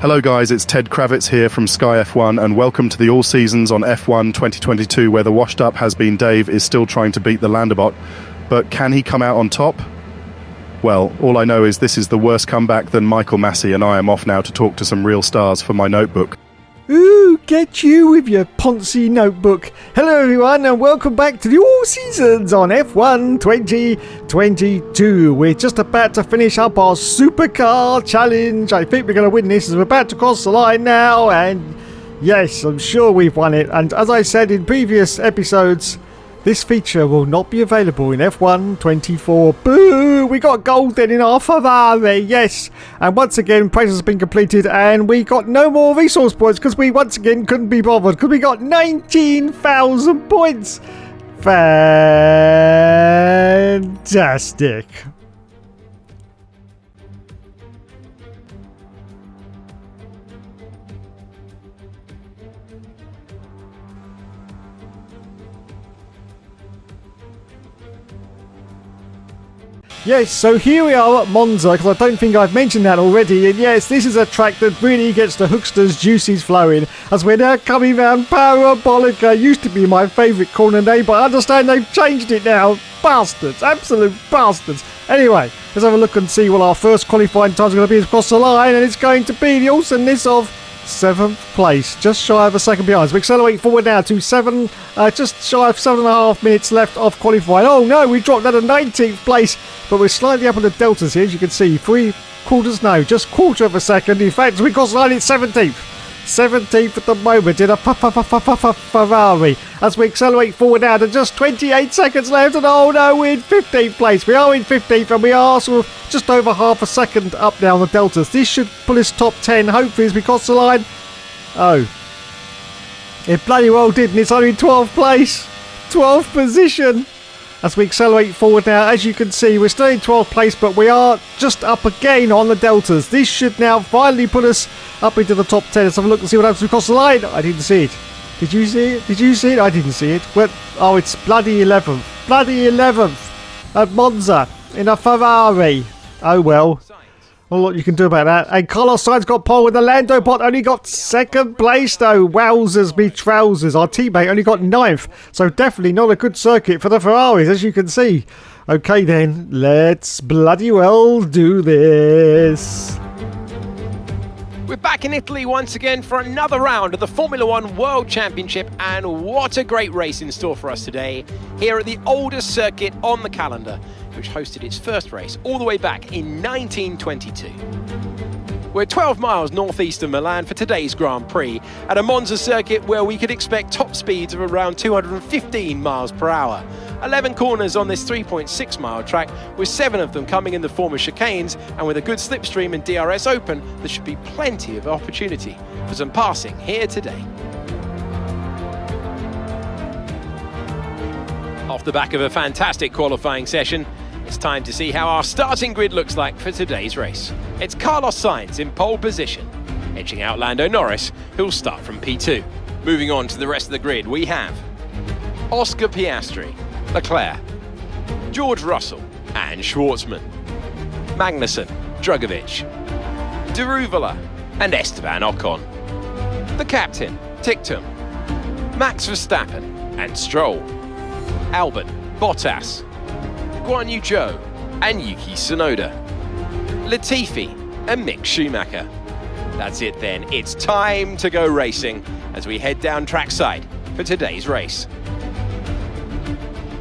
Hello guys, it's Ted Kravitz here from Sky F1 and welcome to the All Seasons on F1 2022 where the washed up has-been Dave is still trying to beat the Landerbot. But can he come out on top? Well, all I know is this is the worse comeback than Michael Massey and I am off now to talk to some real stars for my notebook. Ooh, get you with your Ponzi notebook. Hello everyone and welcome back to the All Seasons on F1 2022. We're just about to finish up our supercar challenge. I think we're going to win this as we're about to cross the line now, and yes, I'm sure we've won it. And as I said in previous episodes, this feature will not be available in F1 24. Boo! We got gold then in our Ferrari, yes. And once again, prize has been completed and we got no more resource points because we once again couldn't be bothered because we got 19,000 points. Fantastic. Yes, so here we are at Monza, because I don't think I've mentioned that already, and yes, this is a track that really gets the hooksters' juices flowing, as we're now coming round Parabolica. Used to be my favourite corner name, but I understand they've changed it now. Bastards, absolute bastards. Anyway, let's have a look and see what our first qualifying time's going to be across the line, and it's going to be the awesomeness of 7th place, just shy of a second behind. So we accelerate forward now to just shy of 7.5 minutes left of qualifying. Oh no, we dropped down to 19th place, but we're slightly up on the deltas here, as you can see. Just quarter of a second. In fact, we crossed the line at 17th. 17th at the moment in a Ferrari. As we accelerate forward now to just 28 seconds left, and oh no, we're in 15th place. We are in 15th and we are sort of just over half a second up now on the deltas. This should pull us top 10 hopefully as we cross the line. Oh, it bloody well didn't. It's only 12th place, 12th position. As we accelerate forward now, as you can see, we're still in 12th place, but we are just up again on the deltas. This should now finally put us up into the top 10. Let's have a look and see what happens across the line. I didn't see it. Did you see it? Did you see it? I didn't see it. Oh, it's bloody 11th. Bloody 11th at Monza in a Ferrari. Oh well. Well, what you can do about that. And Carlos Sainz got pole with the Landobot, only got 2nd place though. Wowzers me trousers. Our teammate only got 9th. So definitely not a good circuit for the Ferraris, as you can see. Okay then, let's bloody well do this. We're back in Italy once again for another round of the Formula One World Championship, and what a great race in store for us today here at the oldest circuit on the calendar, which hosted its first race all the way back in 1922. We're 12 miles northeast of Milan for today's Grand Prix at a Monza circuit where we could expect top speeds of around 215 miles per hour. 11 corners on this 3.6 mile track, with 7 of them coming in the form of chicanes, and with a good slipstream and DRS open, there should be plenty of opportunity for some passing here today. Off the back of a fantastic qualifying session, it's time to see how our starting grid looks like for today's race. It's Carlos Sainz in pole position, edging out Lando Norris, who'll start from P2. Moving on to the rest of the grid, we have Oscar Piastri, Leclerc, George Russell and Schwartzman, Magnussen, Drugovich, Deruvala and Esteban Ocon, the captain, Ticktum, Max Verstappen and Stroll, Albon, Bottas, Guan Yu Zhou and Yuki Tsunoda, Latifi and Mick Schumacher. That's it then, it's time to go racing as we head down trackside for today's race.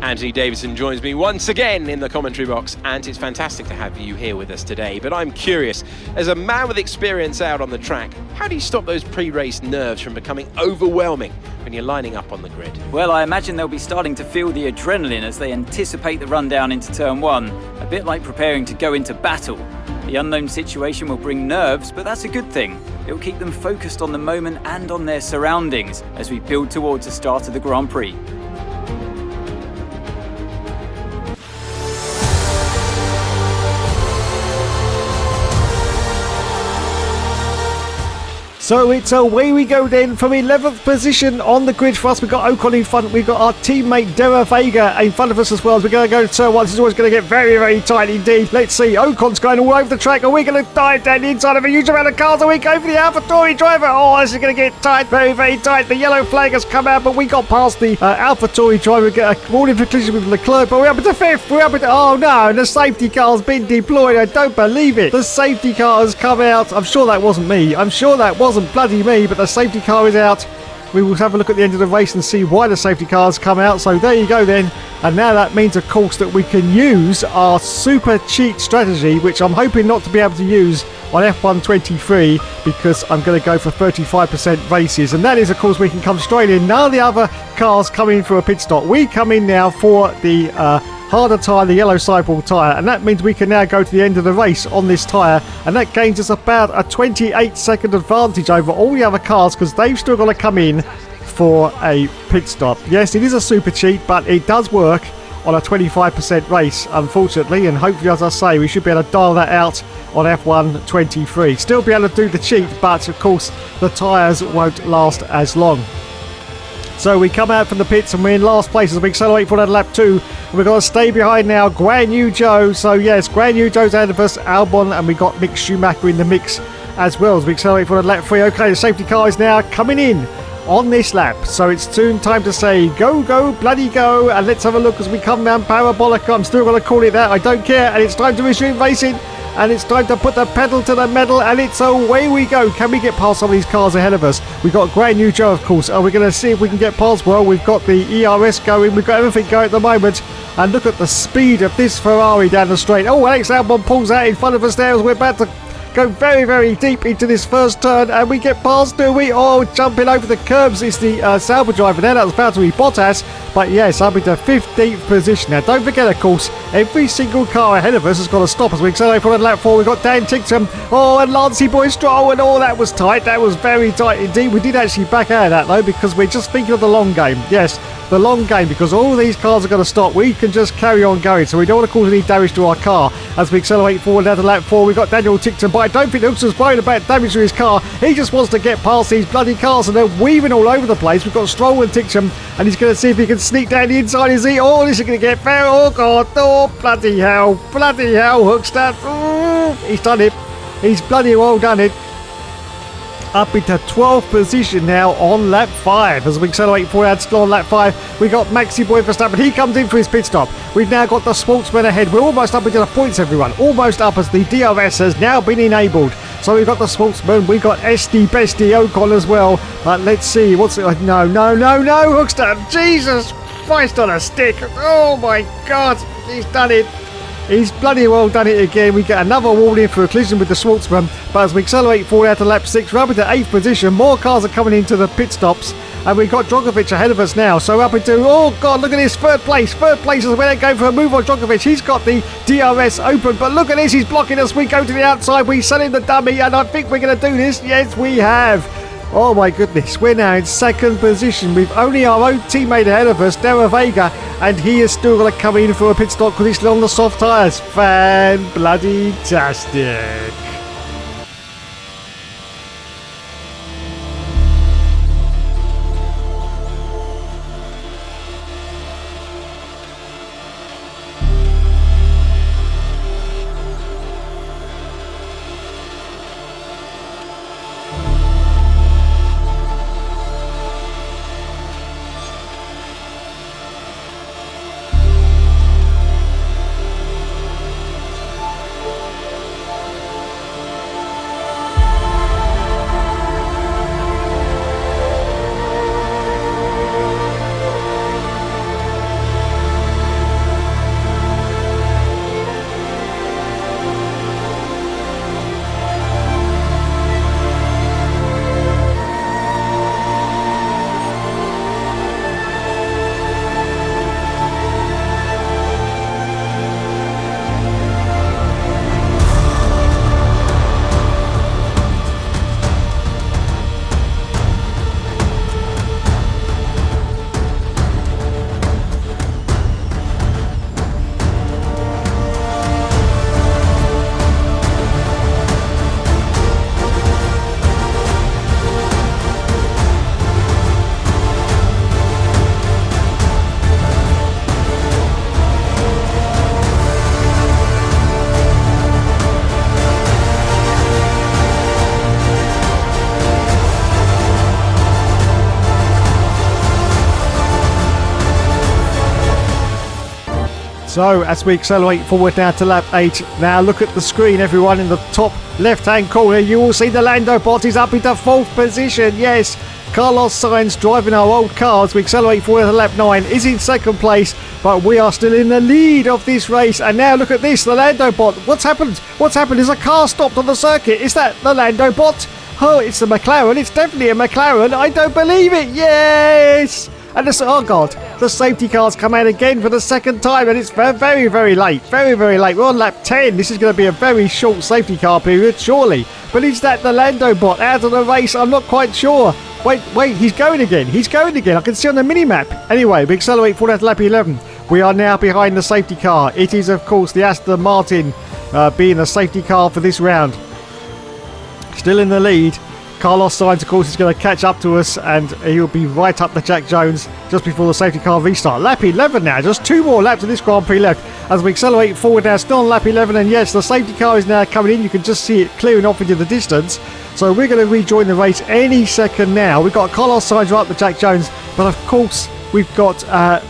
Anthony Davidson joins me once again in the commentary box, and it's fantastic to have you here with us today. But I'm curious, as a man with experience out on the track, how do you stop those pre-race nerves from becoming overwhelming when you're lining up on the grid? Well, I imagine they'll be starting to feel the adrenaline as they anticipate the rundown into turn 1, a bit like preparing to go into battle. The unknown situation will bring nerves, but that's a good thing. It will keep them focused on the moment and on their surroundings as we build towards the start of the Grand Prix. So it's away we go then from 11th position on the grid for us. We've got Ocon in front. We've got our teammate Dera Vega in front of us as well. As we're going to go to turn one. This is always going to get very, very tight indeed. Let's see. Ocon's going all over the track. Are we going to dive down the inside of a huge amount of cars? Are we going for the AlphaTauri driver? Oh, this is going to get tight. Very, very tight. The yellow flag has come out, but we got past the AlphaTauri driver. We get a warning for collision with Leclerc, but we're up into 5th. We're up into... Oh, no. The safety car's been deployed. I don't believe it. The safety car has come out. I'm sure that wasn't me. I'm sure that wasn't bloody me, but the safety car is out. We will have a look at the end of the race and see why the safety cars come out. So there you go then. And now that means, of course, that we can use our super cheat strategy, which I'm hoping not to be able to use on F1 23, because I'm going to go for 35% races. And that is, of course, we can come straight in. None of the other cars come in for a pit stop. We come in now for the harder tyre, the yellow sidewall tyre, and that means we can now go to the end of the race on this tyre, and that gains us about a 28-second advantage over all the other cars, because they've still got to come in for a pit stop. Yes, it is a super cheat, but it does work on a 25% race, unfortunately, and hopefully, as I say, we should be able to dial that out on F1 23. Still be able to do the cheat, but of course the tyres won't last as long. So we come out from the pits and we're in last place as we accelerate for that lap 2. And we've got to stay behind now Guan Yu Zhou. So yes, Guan Yu Zhou's ahead of us, Albon, and we got Mick Schumacher in the mix as well as we accelerate for that lap 3. Okay, the safety car is now coming in on this lap. So it's soon time to say go, go, bloody go. And let's have a look as we come down Parabolica. I'm still going to call it that. I don't care. And it's time to resume racing. And it's time to put the pedal to the metal, and it's away we go. Can we get past some of these cars ahead of us? We've got Guan Yu Zhou, of course. Are we going to see if we can get past? Well, we've got the ERS going. We've got everything going at the moment. And look at the speed of this Ferrari down the straight. Oh, Alex Albon pulls out in front of us there as we're about to go very, very deep into this first turn, and we get past, do we? Oh, jumping over the curbs is the Sauber driver there. That was about to be Bottas, but yes, up into 15th position. Now, don't forget, of course, every single car ahead of us has got to stop as we accelerate for lap 4. We've got Dan Ticktum, oh, and Lancey Boy Stroll, and oh, that was tight. That was very tight indeed. We did actually back out of that, though, because we're just thinking of the long game. Yes, the long game, because all these cars are going to stop. We can just carry on going, so we don't want to cause any damage to our car as we accelerate forward down to lap 4. We've got Daniel Ticktum, but I don't think Hooks worried about damage to his car. He just wants to get past these bloody cars, and they're weaving all over the place. We've got Stroll and Ticktum, and he's going to see if he can sneak down the inside. Is he? Oh, this is going to get fair. Oh, God. Oh, bloody hell. Bloody hell, Hookster. Oh, he's done it. He's bloody well done it. Up into 12th position now on lap 5 as we accelerate forward on lap 5. We got Maxi Boy Verstappen. He comes in for his pit stop. We've now got the sportsman ahead. We're almost up into the points, everyone. Almost up as the DRS has now been enabled. So we've got the sportsman. We've got Esty Bestie Ocon as well. Let's see. What's it? No, Hookster. Jesus Christ on a stick. Oh my God. He's done it. He's bloody well done it again. We get another warning for a collision with the Schwartzman. But as we accelerate forward out to lap 6, we're up into 8th position. More cars are coming into the pit stops. And we've got Djokovic ahead of us now. So up into, oh God, look at this, third place. Third place is where they go for a move on Djokovic. He's got the DRS open. But look at this, he's blocking us. We go to the outside. We send him the dummy. And I think we're going to do this. Yes, we have. Oh my goodness, we're now in 2nd position with only our own teammate ahead of us, Dera Vega, and he is still going to come in for a pit stop because he's still on the soft tyres. Fan-bloody-tastic. So as we accelerate forward now to lap 8, now look at the screen everyone in the top left hand corner. You will see the Lando bot is up into 4th position. Yes, Carlos Sainz driving our old car as we accelerate forward to lap 9 is in 2nd place, but we are still in the lead of this race. And now look at this, the Lando bot. What's happened? Is a car stopped on the circuit? Is that the Lando bot? Oh, it's a McLaren. It's definitely a McLaren. I don't believe it. Yes! And oh God, the safety car's come out again for the 2nd time, and it's very, very late. Very, very late. We're on lap 10. This is going to be a very short safety car period, surely. But is that the Lando bot out of the race? I'm not quite sure. Wait, he's going again. I can see on the mini-map. Anyway, we accelerate forward to lap 11. We are now behind the safety car. It is, of course, the Aston Martin being the safety car for this round. Still in the lead. Carlos Sainz, of course, is going to catch up to us, and he'll be right up to Jack Jones just before the safety car restart. Lap 11 now, just 2 more laps of this Grand Prix left as we accelerate forward now, still on lap 11, and yes, the safety car is now coming in. You can just see it clearing off into the distance, so we're going to rejoin the race any second now. We've got Carlos Sainz right up to Jack Jones, but of course we've got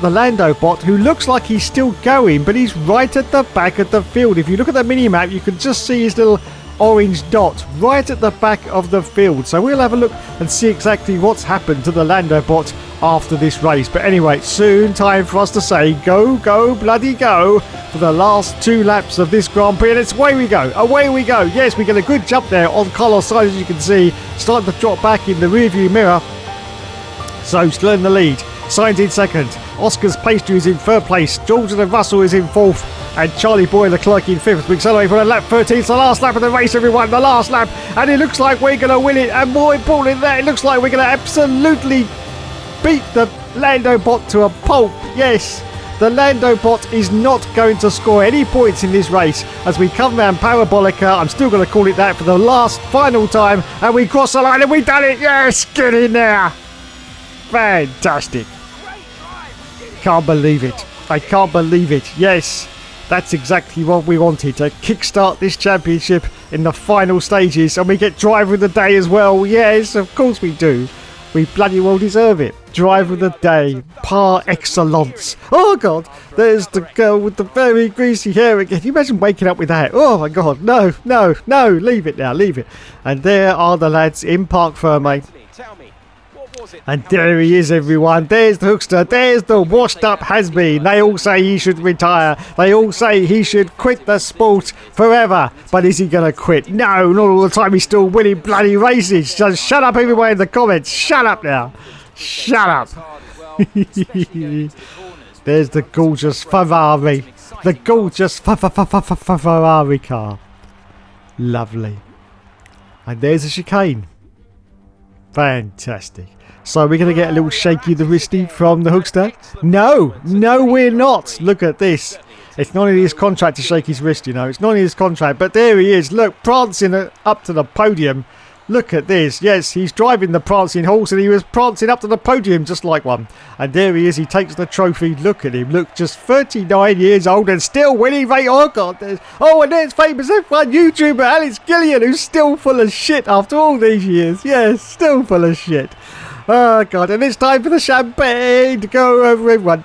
the Lando bot, who looks like he's still going, but he's right at the back of the field. If you look at the mini-map, you can just see his little orange dot right at the back of the field. So we'll have a look and see exactly what's happened to the Lando bot after this race. But anyway, soon time for us to say go, bloody go for the last 2 laps of this Grand Prix. And it's away we go. Yes, we get a good jump there on Carlos Sainz, as you can see, starting to drop back in the rearview mirror. So still in the lead. Sainz in 2nd. Oscar's Pastry is in 3rd place. George and Russell is in 4th. And Charlie Boy Leclerc in 5th. We accelerate for lap 13. It's the last lap of the race, everyone. The last lap. And it looks like we're going to win it. And more important than that, it looks like we're going to absolutely beat the Lando bot to a pulp. Yes, the Lando bot is not going to score any points in this race as we come round Parabolica. I'm still going to call it that for the last final time. And we cross the line and we've done it. Yes, get in there. Fantastic. Can't believe it. I can't believe it. Yes. That's exactly what we wanted, to kickstart this championship in the final stages, and we get driver of the day as well. Yes, of course we do. We bloody well deserve it. Driver of the day, par excellence. Oh God, there's the girl with the very greasy hair again. Can you imagine waking up with that? Oh my God, no, leave it now, leave it. And there are the lads in Parc Ferme. And there he is, everyone. There's the hookster. There's the washed up has-been. They all say he should retire. They all say he should quit the sport forever. But is he going to quit? No, not all the time. He's still winning bloody races. Just shut up, everyone in the comments. Shut up now. Shut up. There's the gorgeous Ferrari. The gorgeous Ferrari car. Lovely. And there's a chicane. Fantastic. So we're going to get a little shaky the wristy from the hookster? No, we're not. Look at this. It's not in his contract to shake his wrist, you know. It's not in his contract. But there he is. Look, prancing up to the podium. Look at this. Yes, he's driving the prancing horse and he was prancing up to the podium just like one. And there he is. He takes the trophy. Look at him. Look, just 39 years old and still winning. Oh, God. And there's famous F1 YouTuber Alex Gillian, who's still full of shit after all these years. Yes, still full of shit. Oh, God. And it's time for the champagne to go over everyone.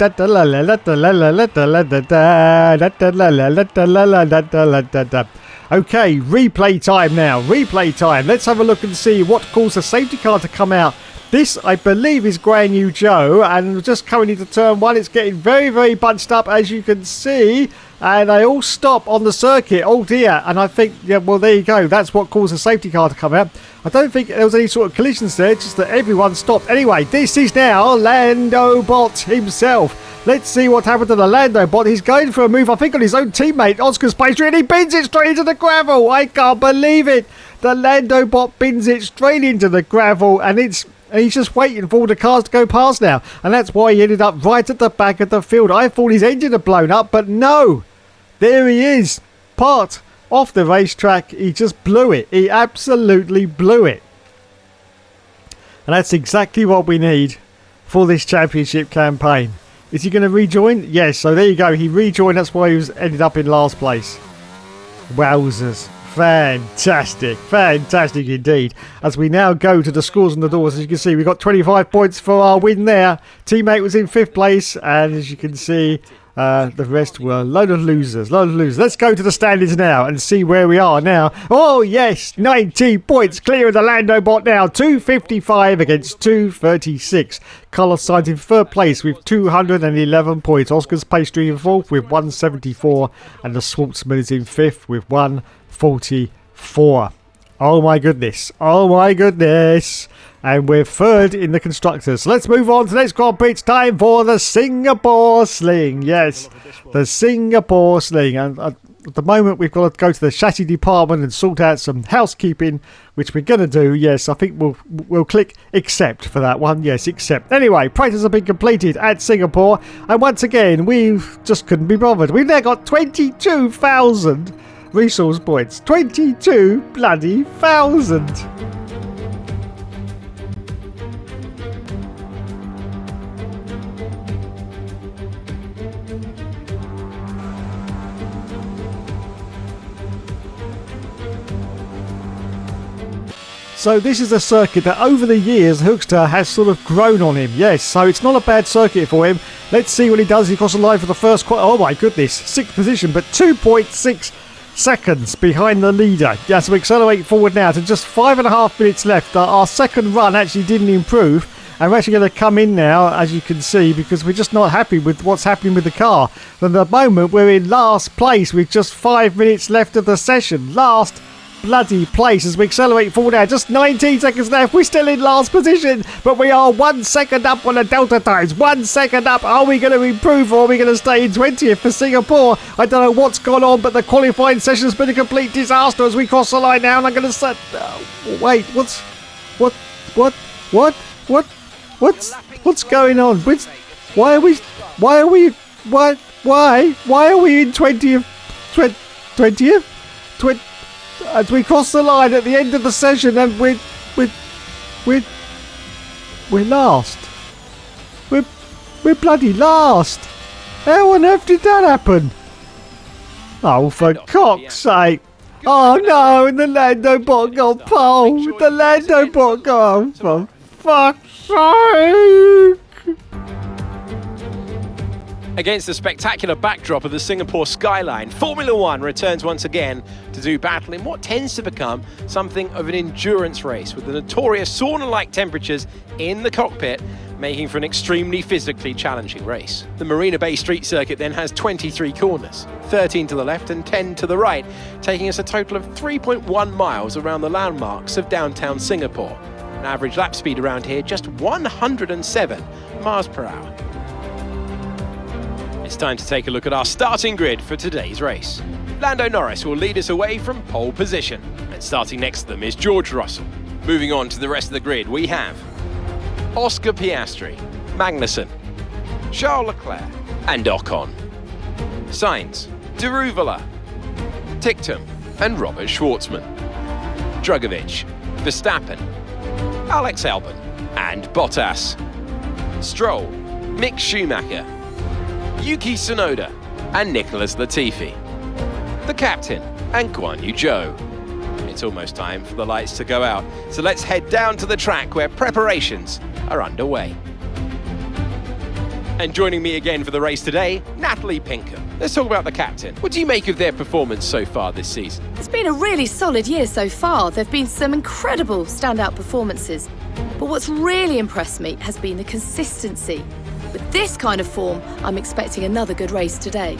Okay, replay time now. Replay time. Let's have a look and see what caused the safety car to come out. This, I believe, is Guan Yu Zhou, and just coming into turn 1, it's getting very, very bunched up, as you can see, and they all stop on the circuit. Oh dear. And I think, yeah, well, there you go. That's what caused the safety car to come out. I don't think there was any sort of collisions there, just that everyone stopped. Anyway, this is now Lando Bot himself. Let's see what happened to the Lando Bot. He's going for a move, I think, on his own teammate, Oscar's Pastry, and he bins it straight into the gravel. I can't believe it. The Lando Bot bins it straight into the gravel, and he's just waiting for all the cars to go past now. And that's why he ended up right at the back of the field. I thought his engine had blown up, but no. There he is, part off the racetrack. He just blew it. He absolutely blew it. And that's exactly what we need for this championship campaign. Is he going to rejoin? Yes, so there you go. He rejoined. That's why he ended up in last place. Wowzers. Fantastic. Fantastic indeed. As we now go to the scores on the doors, as you can see, we got 25 points for our win there. Teammate was in 5th place. And as you can see, The rest were a load of losers. Let's go to the standings now and see where we are now. Oh, yes, 19 points clear of the Lando bot now. 255 against 236. Carlos Sainz in third place with 211 points. Oscar's Pastry in fourth with 174. And the Schwartzman is in fifth with 144. Oh my goodness. And we're third in the constructors. So let's move on to the next Grand Prix. It's time for the Singapore Sling. Yes, the Singapore Sling. And at the moment, we've got to go to the chassis department and sort out some housekeeping, which we're going to do. Yes, I think we'll click accept for that one. Yes, accept. Anyway, practice have been completed at Singapore. And once again, we just couldn't be bothered. We've now got 22,000 resource points. 22 bloody thousand. So this is a circuit that over the years Hookster has sort of grown on him. Yes, so it's not a bad circuit for him. Let's see what he does. He crosses the line for the first quarter. Oh my goodness, sixth position, but 2.6 seconds behind the leader. Yeah, so we accelerate forward now to just 5.5 minutes left. Our second run actually didn't improve. And we're actually going to come in now, as you can see, because we're just not happy with what's happening with the car. At the moment, we're in last place with just 5 minutes left of the session. Last bloody place as we accelerate forward now. Just 19 seconds left. We're still in last position, but we are 1 second up on the Delta times. 1 second up. Are we going to improve or are we going to stay in 20th for Singapore? I don't know what's gone on, but the qualifying session has been a complete disaster as we cross the line now. And I'm going to say, wait, what's going on? Why are we in 20th? 20th? As we cross the line at the end of the session, and we're last. We're bloody last. How on earth did that happen? Oh, for cock's sake! Oh no! And the Lando bot got pole. The Lando bot got for fuck's sake! Against the spectacular backdrop of the Singapore skyline, Formula One returns once again to do battle in what tends to become something of an endurance race, with the notorious sauna-like temperatures in the cockpit making for an extremely physically challenging race. The Marina Bay Street Circuit then has 23 corners, 13 to the left and 10 to the right, taking us a total of 3.1 miles around the landmarks of downtown Singapore. An average lap speed around here just 107 miles per hour. It's time to take a look at our starting grid for today's race. Lando Norris will lead us away from pole position. And starting next to them is George Russell. Moving on to the rest of the grid, we have Oscar Piastri, Magnussen, Charles Leclerc and Ocon, Sainz, Deruvala, Ticktum and Robert Schwartzman, Drugovich, Verstappen, Alex Albon and Bottas, Stroll, Mick Schumacher, Yuki Tsunoda and Nicholas Latifi, the captain and Guan Yu Zhou. It's almost time for the lights to go out, so let's head down to the track where preparations are underway. And joining me again for the race today, Natalie Pinkham. Let's talk about the captain. What do you make of their performance so far this season? It's been a really solid year so far. There have been some incredible standout performances. But what's really impressed me has been the consistency. With this kind of form, I'm expecting another good race today.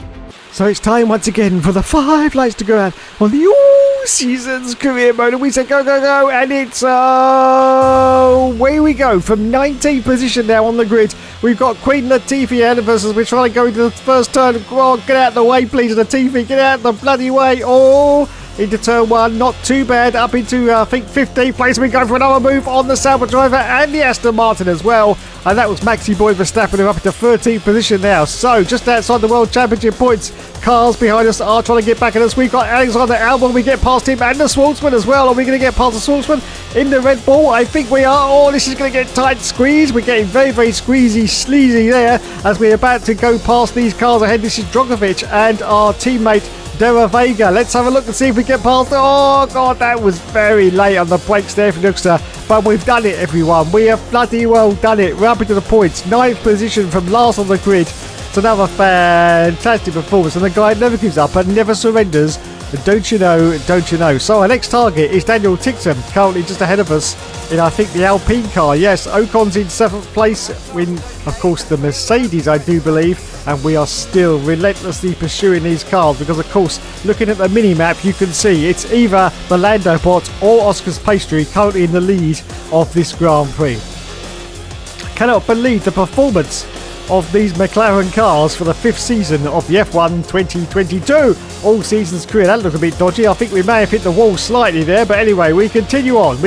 So it's time once again for the 5 lights to go out on the All Seasons career mode. And we say go, go, go. And it's away we go from 19th position now on the grid. We've got Queen Latifi ahead of us as we're trying to go into the first turn. Oh, get out of the way, please, Latifi. Get out of the bloody way. Oh, into turn 1. Not too bad. Up into, I think, 15th place. We go for another move on the Sauber driver and the Aston Martin as well. And that was Maxi Boy Verstappen, who are up into 13th position now. So, just outside the World Championship points, cars behind us are trying to get back at us. We've got Alexander Albon. We get past him and the Schwartzman as well. Are we going to get past the Schwartzman in the Red Bull? I think we are. Oh, this is going to get tight squeeze. We're getting very, very squeezy, sleazy there as we're about to go past these cars ahead. This is Drugovich and our teammate Dera Vega. Let's have a look and see if we get past. Oh, God, that was very late on the brakes there for Nuxter. But we've done it, everyone. We have bloody well done it. We're up into the points. 9th position from last on the grid. It's another fantastic performance, and the guy never gives up and never surrenders. And don't you know, don't you know. So our next target is Daniel Ticktum, currently just ahead of us in, I think, the Alpine car. Yes, Ocon's in 7th place, in, of course, the Mercedes, I do believe. And we are still relentlessly pursuing these cars because, of course, looking at the mini-map, you can see it's either the Lando Bot or Oscar's Pastry currently in the lead of this Grand Prix. I cannot believe the performance of these McLaren cars for the 5th season of the F1 2022 all seasons career. That looked a bit dodgy. I think we may have hit the wall slightly there, but anyway, we continue on.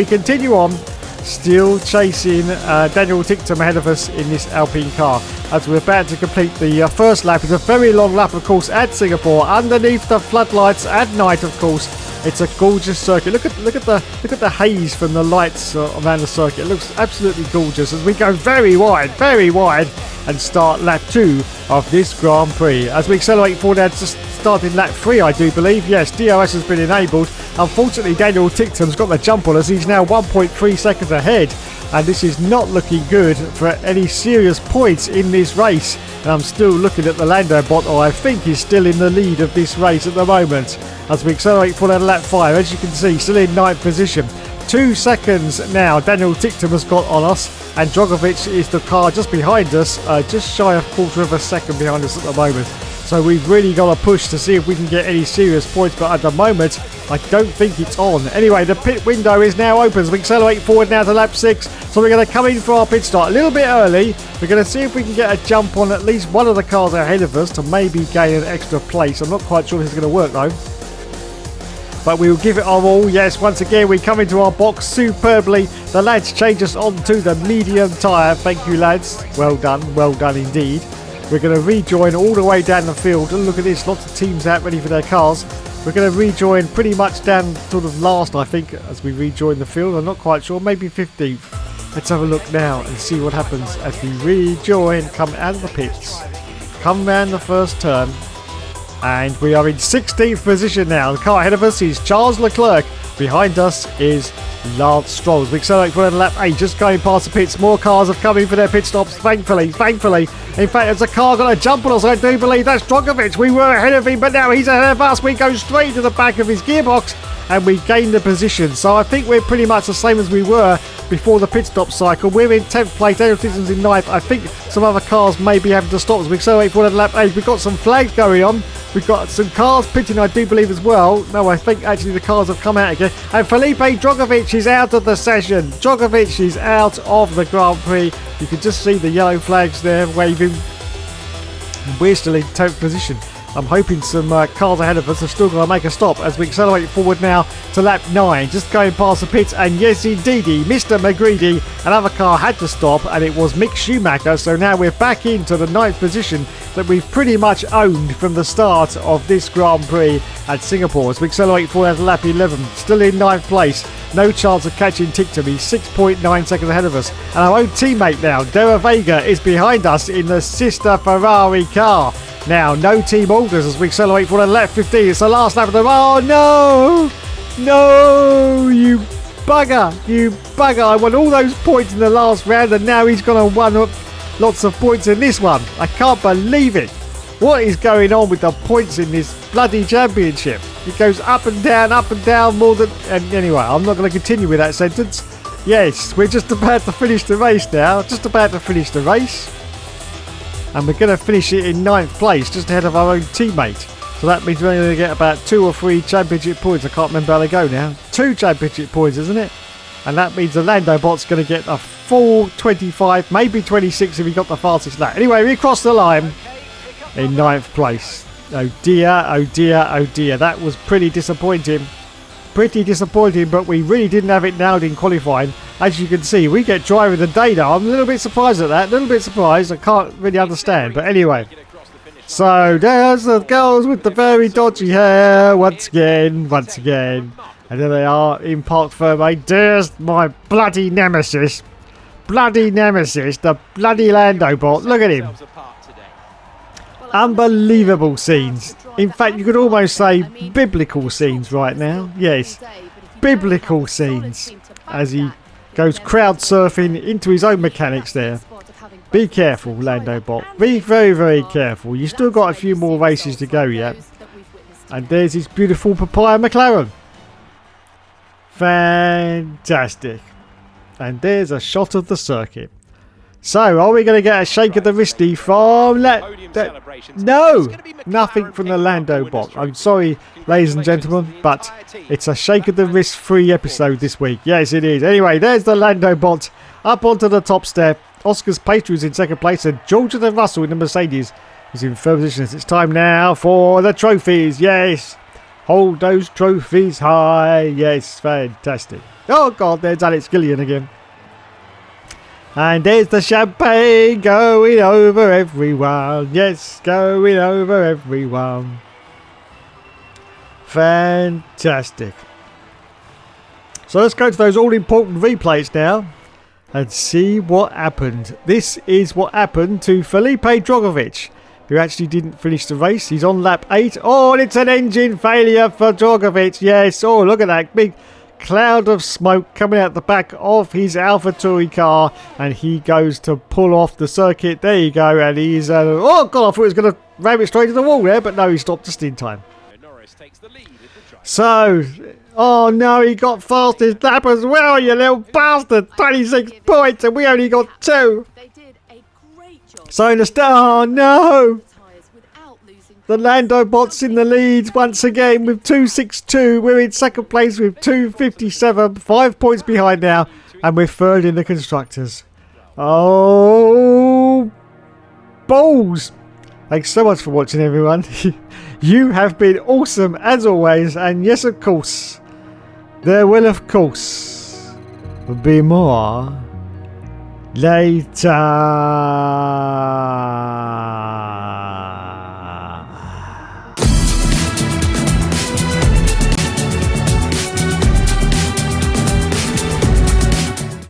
Still chasing Daniel Ticktum ahead of us in this Alpine car as we're about to complete the first lap. It's a very long lap, of course, at Singapore, underneath the floodlights at night, of course. It's a gorgeous circuit. Look at the haze from the lights around the circuit. It looks absolutely gorgeous as we go very wide, and start lap 2 of this Grand Prix. As we accelerate forward now, just starting lap 3, I do believe. Yes, DRS has been enabled. Unfortunately, Daniel Ticktum's got the jump on us. He's now 1.3 seconds ahead, and this is not looking good for any serious points in this race. And I'm still looking at the Lando Bot, who I think is still in the lead of this race at the moment. As we accelerate forward to lap 5, as you can see, still in 9th position. 2 seconds now Daniel Ticktum has got on us, and Drogovic is the car just behind us, just shy of 1/4 second behind us at the moment. So we've really got to push to see if we can get any serious points, but at the moment I don't think it's on. Anyway, the pit window is now open, so we accelerate forward now to lap 6. So we're going to come in for our pit start a little bit early. We're going to see if we can get a jump on at least one of the cars ahead of us to maybe gain an extra place. I'm not quite sure this is going to work though, but we will give it our all. Yes, once again we come into our box superbly. The lads change us onto the medium tyre. Thank you, lads. Well done indeed. We're going to rejoin all the way down the field, and look at this, lots of teams out ready for their cars. We're going to rejoin pretty much down sort of last, I think, as we rejoin the field. I'm not quite sure, maybe 15th. Let's have a look now and see what happens as we rejoin, come out of the pits, come round the first turn. And we are in 16th position now. The car ahead of us is Charles Leclerc. Behind us is Lance Stroll. We accelerate for lap 8, just going past the pits. More cars have come in for their pit stops, thankfully. In fact, there's a car got a jump on us, I do believe. That's Drogovic. We were ahead of him, but now he's ahead of us. We go straight to the back of his gearbox, and we gain the position. So I think we're pretty much the same as we were before the pit stop cycle. We're in 10th place, Daniel Ticktum's in 9th. I think some other cars may be having to stop as we accelerate forward to lap 8. We've got some flags going on. We've got some cars pitting, I do believe, as well. No, I think actually the cars have come out again. And Felipe Drogovic is out of the session. Drogovic is out of the Grand Prix. You can just see the yellow flags there waving. We're still in 10th position. I'm hoping some cars ahead of us have still got to make a stop as we accelerate forward now to lap 9, just going past the pits. And yes, indeedy, Mr. McGreedy, another car had to stop, and it was Mick Schumacher. So now we're back into the 9th position that we've pretty much owned from the start of this Grand Prix at Singapore. As we accelerate forward to lap 11, still in 9th place. No chance of catching Ticktum. He's 6.9 seconds ahead of us. And our own teammate now, Dera Vega, is behind us in the sister Ferrari car. Now, no team orders as we accelerate for the lap 15. It's the last lap of the... Oh, no! No! You bugger! You bugger! I won all those points in the last round, and now he's going to win up lots of points in this one. I can't believe it. What is going on with the points in this bloody championship? It goes up and down more than... And anyway, I'm not going to continue with that sentence. Yes, we're just about to finish the race now. And we're going to finish it in 9th place, just ahead of our own teammate. So that means we're only going to get about 2 or 3 championship points. I can't remember how they go now. 2 championship points, isn't it? And that means the Lando Bot's going to get a full 25, maybe 26 if he got the fastest lap. Anyway, we crossed the line in 9th place. Oh dear, oh dear, oh dear. That was pretty disappointing. But we really didn't have it nailed in qualifying. As you can see, we get driver of the day now. I'm a little bit surprised at that. I can't really understand. But anyway. So there's the girls with the very dodgy hair. Once again. And there they are in Parc Fermé. There's my bloody nemesis. The bloody Lando Bot. Look at him. Unbelievable scenes. In fact, you could almost say biblical scenes right now. Yes, biblical scenes as he goes crowd surfing into his own mechanics there. Be careful, Lando Bot. Be very, very careful. You've still got a few more races to go yet. And there's his beautiful Papaya McLaren. Fantastic. And there's a shot of the circuit. So, are we going to get a shake of the wristy from... No! Nothing from the Lando Bot. I'm sorry, ladies and gentlemen, but it's a shake of the wrist free episode this week. Yes, it is. Anyway, there's the Lando Bot up onto the top step. Oscar's Pastry is in second place, and Georgia the Russell in the Mercedes is in third position. It's time now for the trophies. Yes! Hold those trophies high. Yes, fantastic. Oh, God, there's Alex Gillian again. And there's the champagne going over everyone. Yes, going over everyone. Fantastic. So let's go to those all-important replays now and see what happened. This is what happened to Felipe Drogovic, who actually didn't finish the race. He's on lap 8. Oh, and it's an engine failure for Drogovic. Yes, oh, look at that big cloud of smoke coming out the back of his AlphaTauri car, and he goes to pull off the circuit. There you go, and he's oh God, I thought he was going to ram it straight to the wall there, but no, he stopped just in time. So, oh no, he got fastest lap as well, you little bastard. 26 points, and we only got 2. So in the start, oh no, the Lando Bot's in the lead once again with 262. We're in second place with 257. 5 points behind now. And we're third in the constructors. Oh, balls. Thanks so much for watching, everyone. You have been awesome as always. And yes, of course, there will, of course, be more later.